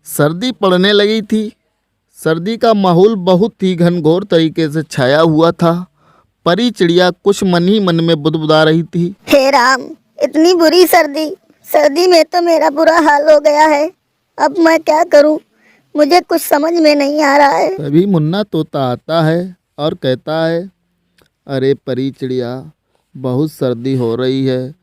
सर्दी पड़ने लगी थी। सर्दी का माहौल बहुत ही घनघोर तरीके से छाया हुआ था। परी चिड़िया कुछ मन ही मन में बुदबुदा रही थी। हे राम, इतनी बुरी सर्दी, सर्दी में तो मेरा बुरा हाल हो गया है। अब मैं क्या करूं? मुझे कुछ समझ में नहीं आ रहा है। तभी मुन्ना तोता आता है और कहता है, अरे परी चिड़िया, बहुत सर्दी हो रही है।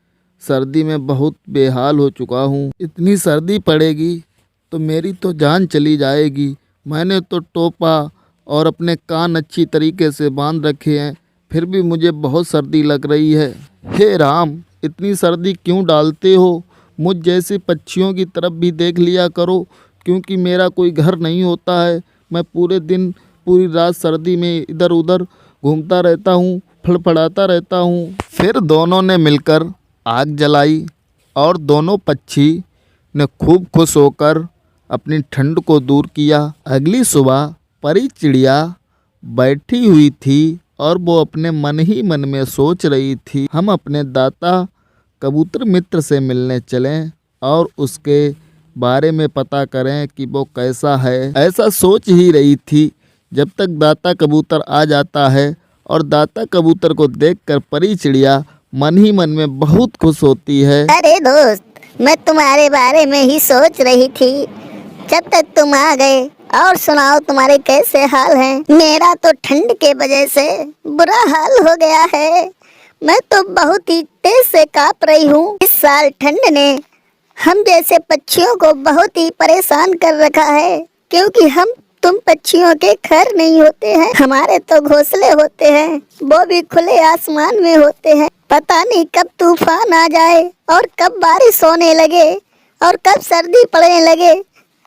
सर्दी में बहुत बेहाल हो चुका हूँ। इतनी सर्दी पड़ेगी तो मेरी तो जान चली जाएगी। मैंने तो टोपा और अपने कान अच्छी तरीके से बांध रखे हैं, फिर भी मुझे बहुत सर्दी लग रही है। हे राम, इतनी सर्दी क्यों डालते हो? मुझ जैसे पक्षियों की तरफ भी देख लिया करो, क्योंकि मेरा कोई घर नहीं होता है। मैं पूरे दिन पूरी रात सर्दी में इधर उधर घूमता रहता हूँ, फड़फड़ाता रहता हूँ। फिर दोनों ने मिलकर आग जलाई और दोनों पक्षी ने खूब खुश होकर अपनी ठंड को दूर किया। अगली सुबह परी चिड़िया बैठी हुई थी और वो अपने मन ही मन में सोच रही थी, हम अपने दाता कबूतर मित्र से मिलने चलें और उसके बारे में पता करें कि वो कैसा है। ऐसा सोच ही रही थी जब तक दाता कबूतर आ जाता है और दाता कबूतर को देखकर परी चिड़िया मन ही मन में बहुत खुश होती है। अरे दोस्त, मैं तुम्हारे बारे में ही सोच रही थी जब तक तुम आ गए। और सुनाओ, तुम्हारे कैसे हाल हैं? मेरा तो ठंड के वजह से बुरा हाल हो गया है। मैं तो बहुत ही तेज से कांप रही हूँ। इस साल ठंड ने हम जैसे पक्षियों को बहुत ही परेशान कर रखा है, क्योंकि हम तुम पक्षियों के घर नहीं होते हैं। हमारे तो घोंसले होते हैं, वो भी खुले आसमान में होते हैं। पता नहीं कब तूफान आ जाए और कब बारिश होने लगे और कब सर्दी पड़ने लगे,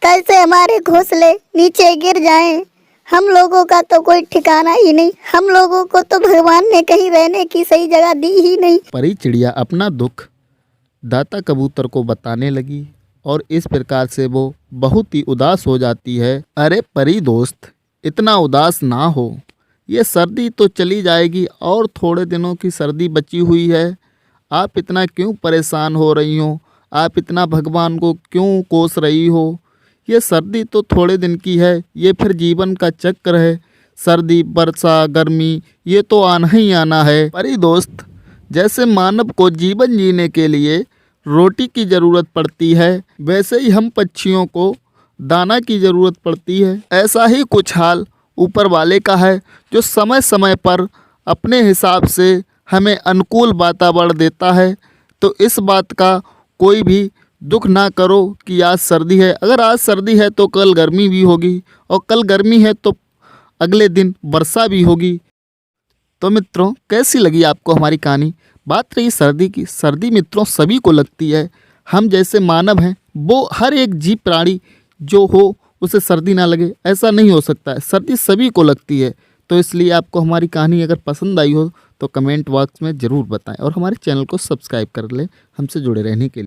कैसे हमारे घोंसले नीचे गिर जाएं। हम लोगों का तो कोई ठिकाना ही नहीं। हम लोगों को तो भगवान ने कहीं रहने की सही जगह दी ही नहीं। परी चिड़िया अपना दुख दाता कबूतर को बताने लगी और इस प्रकार से वो बहुत ही उदास हो जाती है। अरे परी दोस्त, इतना उदास ना हो। ये सर्दी तो चली जाएगी और थोड़े दिनों की सर्दी बची हुई है। आप इतना क्यों परेशान हो रही हो? आप इतना भगवान को क्यों कोस रही हो? ये सर्दी तो थोड़े दिन की है, ये फिर जीवन का चक्र है। सर्दी, वर्षा, गर्मी, ये तो आना ही आना है। परी दोस्त, जैसे मानव को जीवन जीने के लिए रोटी की ज़रूरत पड़ती है, वैसे ही हम पक्षियों को दाना की ज़रूरत पड़ती है। ऐसा ही कुछ हाल ऊपर वाले का है, जो समय समय पर अपने हिसाब से हमें अनुकूल वातावरण देता है। तो इस बात का कोई भी दुख ना करो कि आज सर्दी है। अगर आज सर्दी है तो कल गर्मी भी होगी, और कल गर्मी है तो अगले दिन वर्षा भी होगी। तो मित्रों, कैसी लगी आपको हमारी कहानी? बात रही सर्दी की, सर्दी मित्रों सभी को लगती है। हम जैसे मानव हैं, वो हर एक जीव प्राणी जो हो उसे सर्दी ना लगे, ऐसा नहीं हो सकता है। सर्दी सभी को लगती है। तो इसलिए आपको हमारी कहानी अगर पसंद आई हो तो कमेंट बॉक्स में ज़रूर बताएं और हमारे चैनल को सब्सक्राइब कर लें हमसे जुड़े रहने के लिए।